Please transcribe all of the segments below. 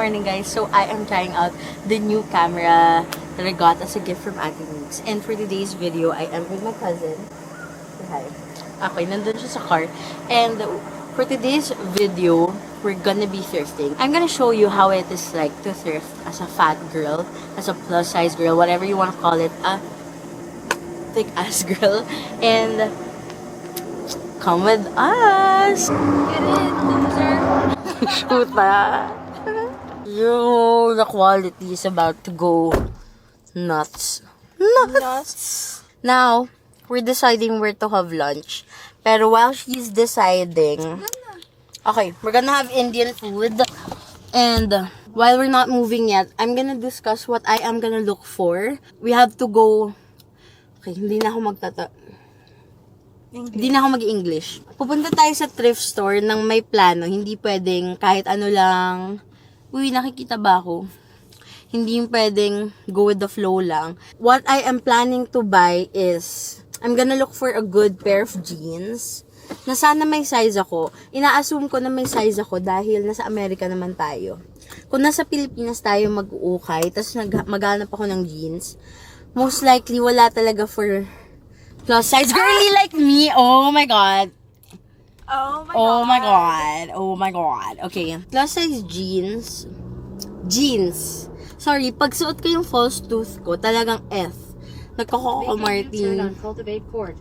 morning, guys. So, I am trying out the new camera that I got as a gift from Ate Mix. And for today's video, I am with my cousin. Say hi. Okay, nandun siya sa car. And for today's video, we're gonna be thrifting. I'm gonna show you how it is like to thrift as a fat girl, as a plus size girl, whatever you want to call it, a thick ass girl. And come with us! Get in, loser! Shoot na! Yo, the quality is about to go nuts. Nuts! Now, we're deciding where to have lunch. Pero while she's deciding, okay, we're gonna have Indian food. And while we're not moving yet, I'm gonna discuss what I am gonna look for. We have to go. Okay, hindi na ako Hindi na ako mag-English. Pupunta tayo sa thrift store nang may plano. Hindi pwedeng kahit ano lang. Uy, nakikita ba ako? Hindi pwedeng go with the flow lang. What I am planning to buy is, I'm gonna look for a good pair of jeans na sana may size ako. Ina-assume ko na may size ako dahil nasa Amerika naman tayo. Kung nasa Pilipinas tayo mag-uukay, tapos maghanap ako ng jeans, most likely wala talaga for plus size girly like me. Oh my god. Oh my Oh god. my god. Oh my god. Okay. Plus size jeans. Jeans. Sorry, pag suot ko yung false tooth ko, talagang F. Nagkakoko Turn Martin. on Cultivate Court.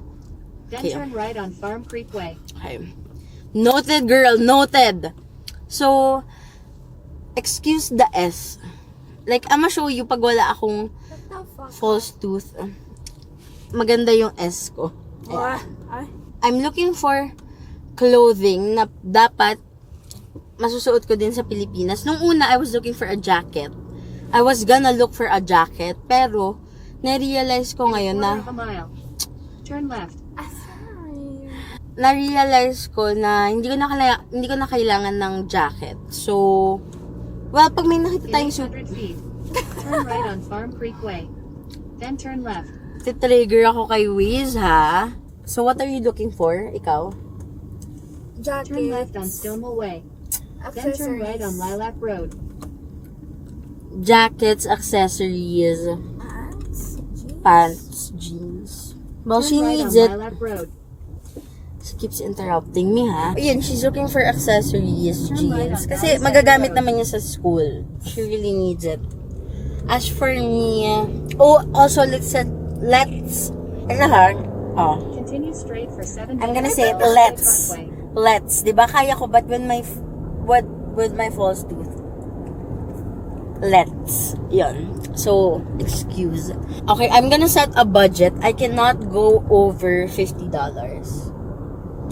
Then Okay. turn right on Farm Creek Way. Okay. Noted, girl. Noted. So, excuse the S. Like, I'ma show you pag wala akong What the fuck? false tooth. Maganda yung S ko. What? Ay. I'm looking for clothing na dapat masusuot ko din sa Pilipinas. Nung una, I was looking for a jacket. I was gonna look for a jacket, pero na-realize ko ngayon na Quarter of a mile. Turn left. Sorry. na-realize ko na hindi ko na kailangan ng jacket. So, well, pag may nakita In tayong suit, 800 feet. Turn right on Farm Creek Way. Then turn left. titrigger ako kay Wiz, ha? So, what are you looking for? Ikaw? Turn left on Jackets. Stonewall Way. Then turn right on Lilac Road. Jackets, accessories, pants, jeans. Well, she Turn right on needs it. Lilac Road. She keeps interrupting me, ha? Ayun, she's looking for accessories, Turn right jeans. on Kasi Downside magagamit Road. naman niya sa school. She really needs it. As for me, also, Continue straight for 7 I'm gonna minutes say it, on let's. Front Way. Let's. Diba, kaya ko, but with my false tooth, let's. Yun. So, excuse. Okay, I'm gonna set a budget. I cannot go over $50.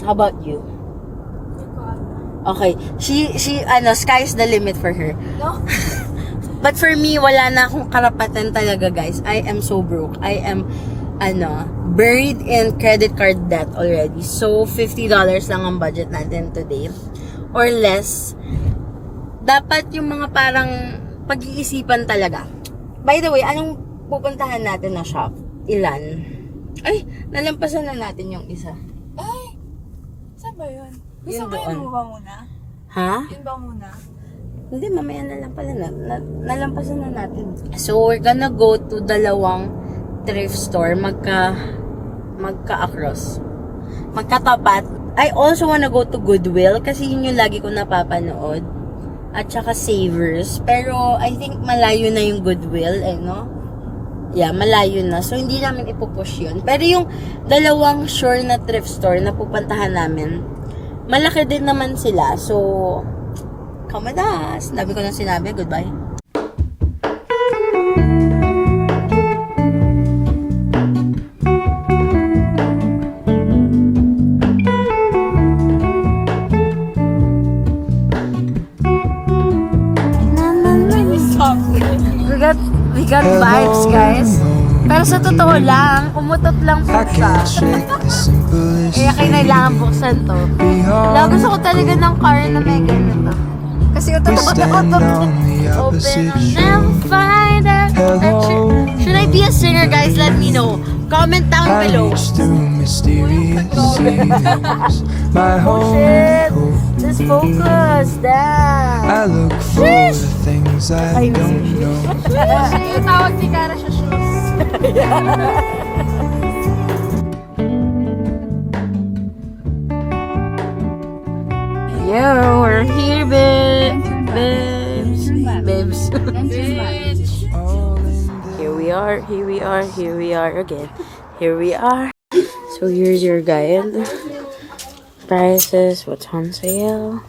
How about you? Okay. She, sky's the limit for her. No? But for me, wala na akong karapatan talaga, guys. I am so broke. I am, buried in credit card debt already. So, $50 lang ang budget natin today. Or less. Dapat yung mga parang pag-iisipan talaga. By the way, anong pupuntahan natin na shop? Ilan? Ay, nalampasan na natin yung isa. Ay! Saan ba yun? Gusto Yun mo doon. yun ba muna? Ha? Yun ba muna? Hindi, mamaya na lang pala. Nalampasan na natin. So, we're gonna go to dalawang thrift store. Magka-across. Magkatapat. I also wanna go to Goodwill kasi yun yung lagi ko napapanood. At saka Savers. Pero, I think malayo na yung Goodwill, no? Yeah, malayo na. So, hindi namin ipupush yun. Pero yung dalawang sure na thrift store na pupuntahan namin, malaki din naman sila. So, come with us. Sabi ko na sinabi, goodbye. Stop. We got vibes, guys. Pero sa totoo lang, umutot lang po siya. Kaya kailangan buksan to. Wala, gusto ko talaga ng car na may ganito. Kasi utot. Open and find out. Should I be a singer, guys? Let me know. Comment down below. Mysterious things. My Oh, home shit. Just focus. Damn. I look for the things I don't know. Yung tawag ni Kara siya shoes. Yo, we're here, babes. Babes. Then turn left. All in the Here we are, here we are, here we are again. Here we are. So here's your guide. Prices, what's on sale.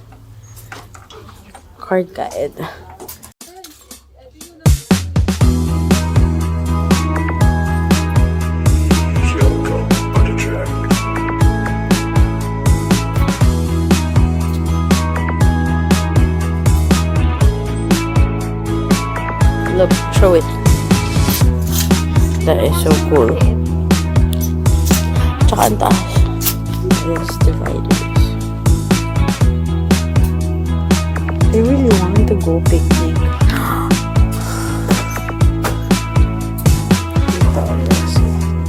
Card guide. Look, show it. That is so cool. Tsaka ang taas. It's dividers. I really want to go picnic.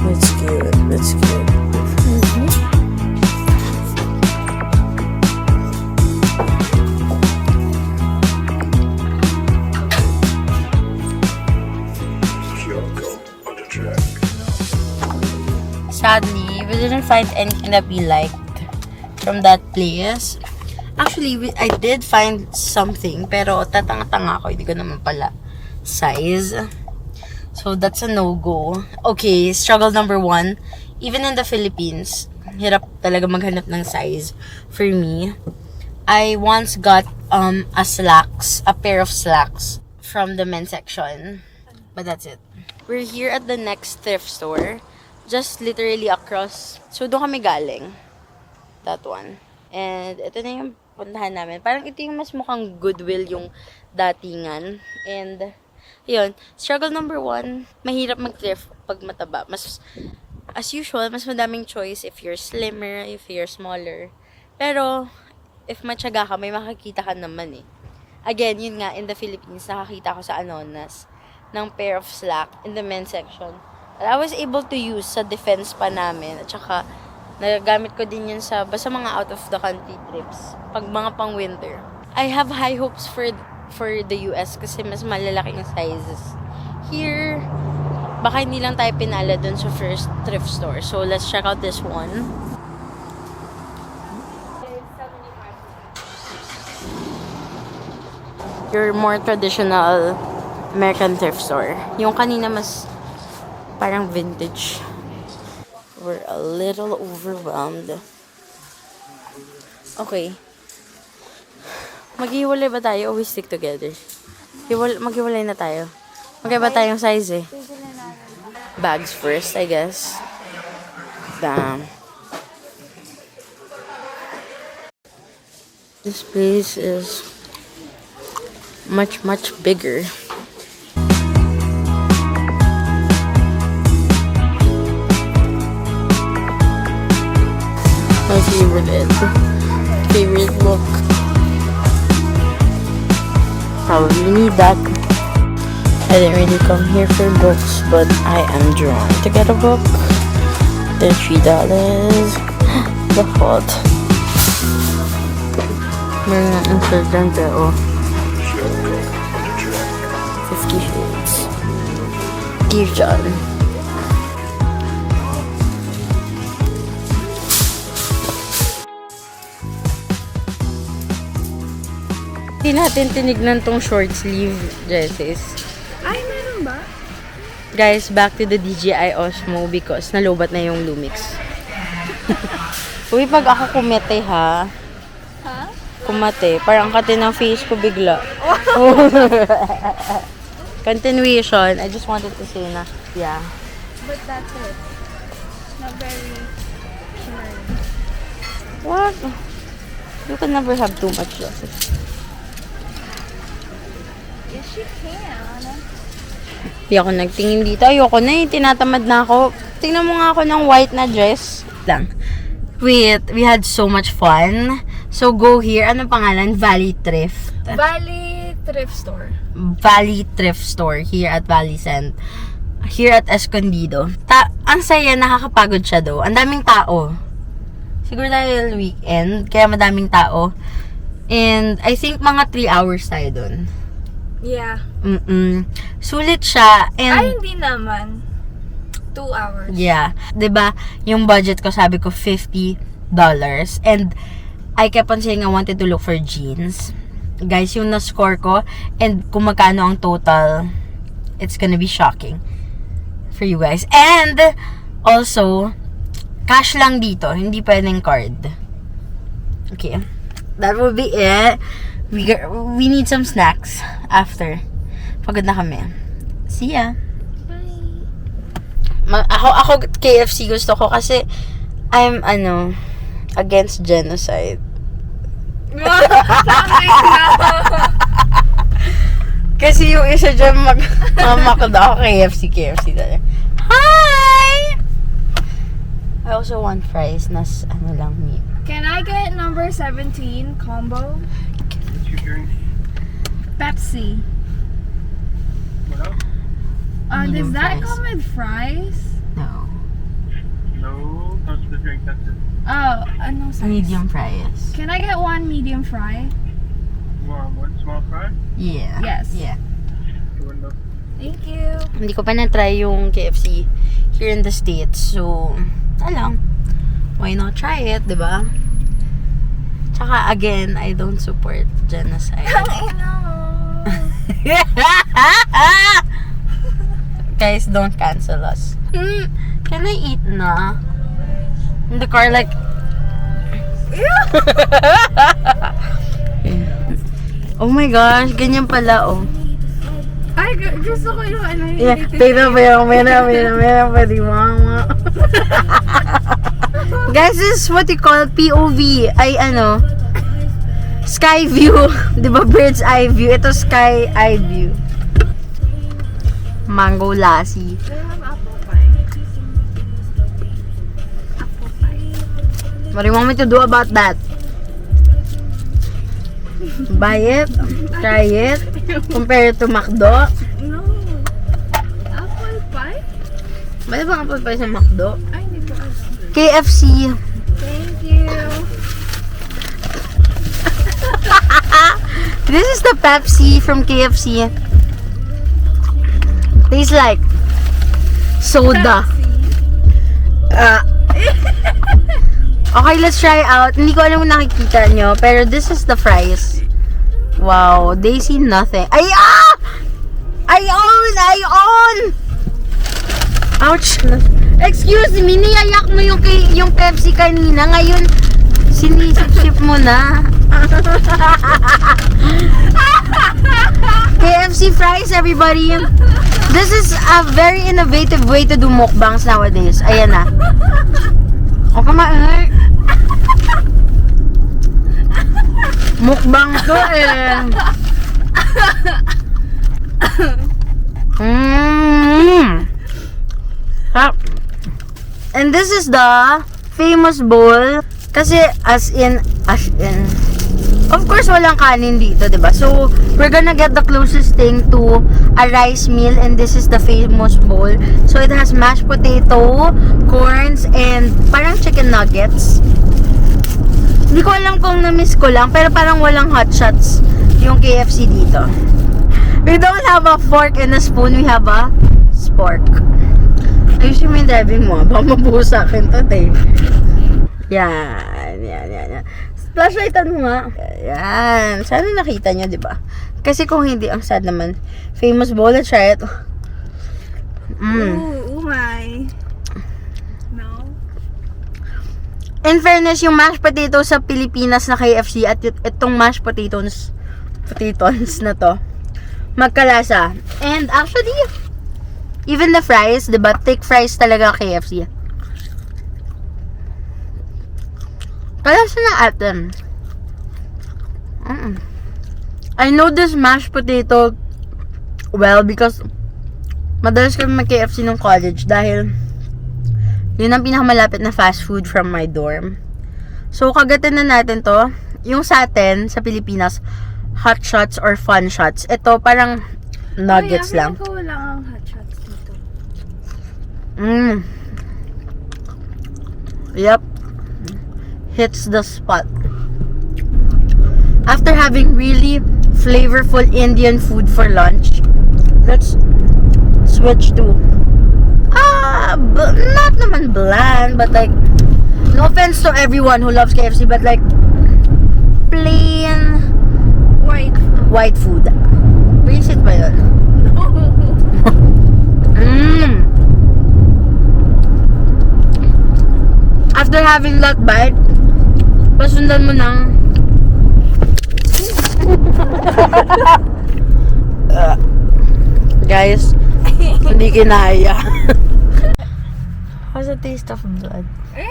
That's cute. That's cute. Sadly, we didn't find anything that we liked from that place. Actually, I did find something, pero tatanga-tanga ako, hindi ko naman pala size. So, that's a no-go. Okay, struggle number 1. Even in the Philippines, hirap talaga maghanap ng size for me. I once got a pair of slacks from the men's section. But that's it. We're here at the next thrift store. Just literally across. So, doon kami galing. That one. And ito na yung puntahan namin. Parang ito yung mas mukhang Goodwill yung datingan. And, yun. Struggle number 1, mahirap mag-thrift pag mataba. Mas, as usual, mas madaming choice if you're slimmer, if you're smaller. Pero, if matyaga ka, may makakita ka naman eh. Again, yun nga, in the Philippines, nakakita ko sa Anonas ng pair of slack in the men's section. I was able to use sa defense pa namin. At saka, nagagamit ko din yun sa basta mga out of the country trips. Pag mga pang winter. I have high hopes for the US kasi mas malalaki yung sizes. Here, baka hindi lang tayo pinala dun sa first thrift store. So, let's check out this one. Your more traditional American thrift store. Yung kanina mas parang vintage. We're a little overwhelmed. Okay. Maghiwalay ba tayo o we stick together? Maghiwalay na tayo. Magkaiba tayong size eh. Bags first, I guess. Damn. This place is much, much bigger. My favorite book. Probably need that. I didn't really come here for books, but I am drawn to get a book. They're $3. The hot. Meron nga ang children pero 50 Shades. Dear John. Hindi natin tinignan tong short sleeve dresses. Ay, meron ba? Guys, back to the DJI Osmo because nalobat na yung Lumix. Uy, pag ako kumete ha. Ha? Kumate. Parang kate ng face ko bigla. Continuation. I just wanted to say na, yeah. But that's it. Not very shimmery. What? You can never have too much dresses. Yes, she can. Hindi ako nagtingin dito. Ayoko na eh. Tinatamad na ako. Tingnan mo nga ako ng white na dress. Lang. Wait, we had so much fun. So, go here. Ano pangalan? Valley Thrift. Valley Thrift Store. Valley Thrift Store here at Valley Cent. Here at Escondido. Ang saya, nakakapagod siya do. Ang daming tao. Siguro dahil weekend, kaya madaming tao. And I think mga 3 hours tayo dun. Yeah. Sulit siya. And Ay, hindi naman. 2 hours. yeah, 'di ba? Yung budget ko, sabi ko $50. And I kept on saying I wanted to look for jeans. Guys, yung na-score ko and kung magkano ang total, it's gonna be shocking for you guys. And also, cash lang dito, hindi pwedeng card. Okay. That will be it. We need some snacks after. Pagod na kami. See ya. Ako KFC gusto ko kasi I'm against genocide. Kasi yung isa dyan mamakad ako KFC talaga. Hi! I also want fries na lang meat. Can I get number 17 combo? What's your drink? Pepsi. What else? Medium Does that fries. come with fries? No. No, that's the drink. That's it. Oh, no size. Medium fries. Can I get one medium fry? You want one small fry? Yeah. Yes. Yeah. You want no? Thank you. Hindi ko pa na-try yung KFC here in the States. So, alam. Why not try it, di ba? Tsaka, again, I don't support genocide. Guys, don't cancel us. Can I eat na? In the car, like... Oh my gosh, ganyan pala, oh. Ay, gusto ko yung ano yung Yeah, tignan mo yung pwede mama. Guys, this is what you call POV. Ay, sky view. Di ba, bird's eye view? Ito, sky eye view. Mango lassi. They have apple pie. Apple pie. What do you want me to do about that? Buy it? Try it? Compare it to McDo? No. Apple pie? Ba't ba apple pie sa McDo? Ay, hindi ko alam. KFC. Thank you. This is the Pepsi from KFC. Tastes like soda. Okay, let's try out. Hindi ko alam kung nakikita nyo, pero this is the fries. Wow, they see nothing. Ay, ah! I own! Ouch! Excuse me, niyayak mo yung Pepsi kanina. Ngayon, sinisip-sip mo na. KFC fries, everybody. This is a very innovative way to do mukbangs nowadays. Ayan na. O, kumain. Mukbang to eh. And this is the famous bowl. Kasi as in, of course, walang kanin dito, diba? So, we're gonna get the closest thing to a rice meal, and this is the famous bowl. So, it has mashed potato, corns, and parang chicken nuggets. Hindi ko alam kung na-miss ko lang, pero parang walang hot shots yung KFC dito. We don't have a fork and a spoon, we have a spork. Ayusin mo yung driving mo, baka mabuhos sa akin to, Dave. Yan. Flashlightan mo nga. Yan. Sana nakita nyo, di ba? Kasi kung hindi, ang sad naman. Famous bowl, let's try it. Ooh, my. No. In fairness, yung mashed potato sa Pilipinas na KFC at itong mashed potatoes na to, magkalasa. And actually, even the fries, di ba? Thick fries talaga KFC. Kalasa na atin. I know this mashed potato well because madalas kami mag-KFC nung college dahil yun ang pinakamalapit na fast food from my dorm. So, kagatin na natin to. Yung sa atin, sa Pilipinas, hot shots or fun shots. Ito, parang nuggets lang. Ko lang ang hot shots dito. Yep. Hits the spot. after having really flavorful Indian food for lunch, let's switch to not naman bland, but like, no offense to everyone who loves KFC, but like plain white food. Basic ba yun? After having that bite, pasundan mo ng guys, hindi kinaya. How's the taste of blood? Ew!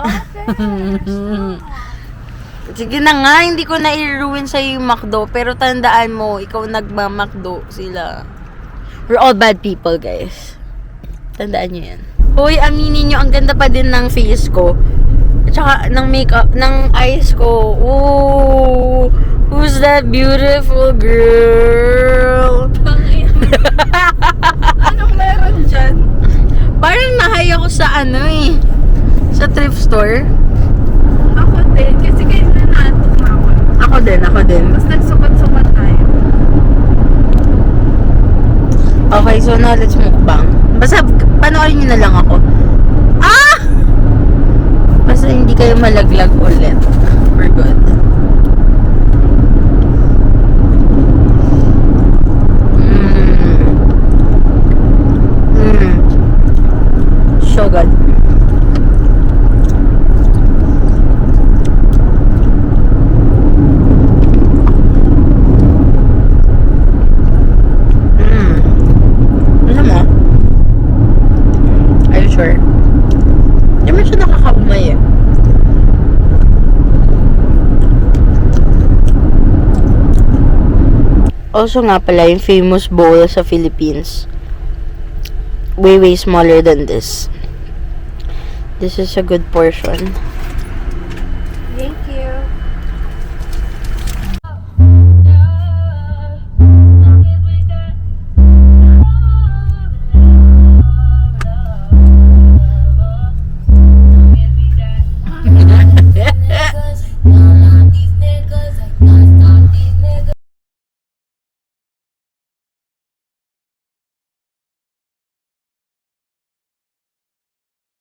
Okay. Sige na nga, hindi ko na i-ruin sa'yo yung McDo. Pero tandaan mo, ikaw nagma-McDo sila. We're all bad people, guys. Tandaan nyo yan. Hoy, aminin nyo, ang ganda pa din ng face ko. At saka, ng makeup, ng eyes ko. Ooh, who's that beautiful girl? Anong meron dyan? Parang nahay ako sa sa thrift store. Ako din. Kasi kayo na naantok na ako. Ako din. Tapos nagsukat-sukat tayo. Okay, so now let's mukbang. Basta, panoorin nyo na lang ako. Basta hindi kayo malaglag ulit. We're good. So good. Ano mo? Are you sure? Hindi mo siya nakakaumay eh. Also nga pala, yung famous bowl sa Philippines, way smaller than this. This is a good portion.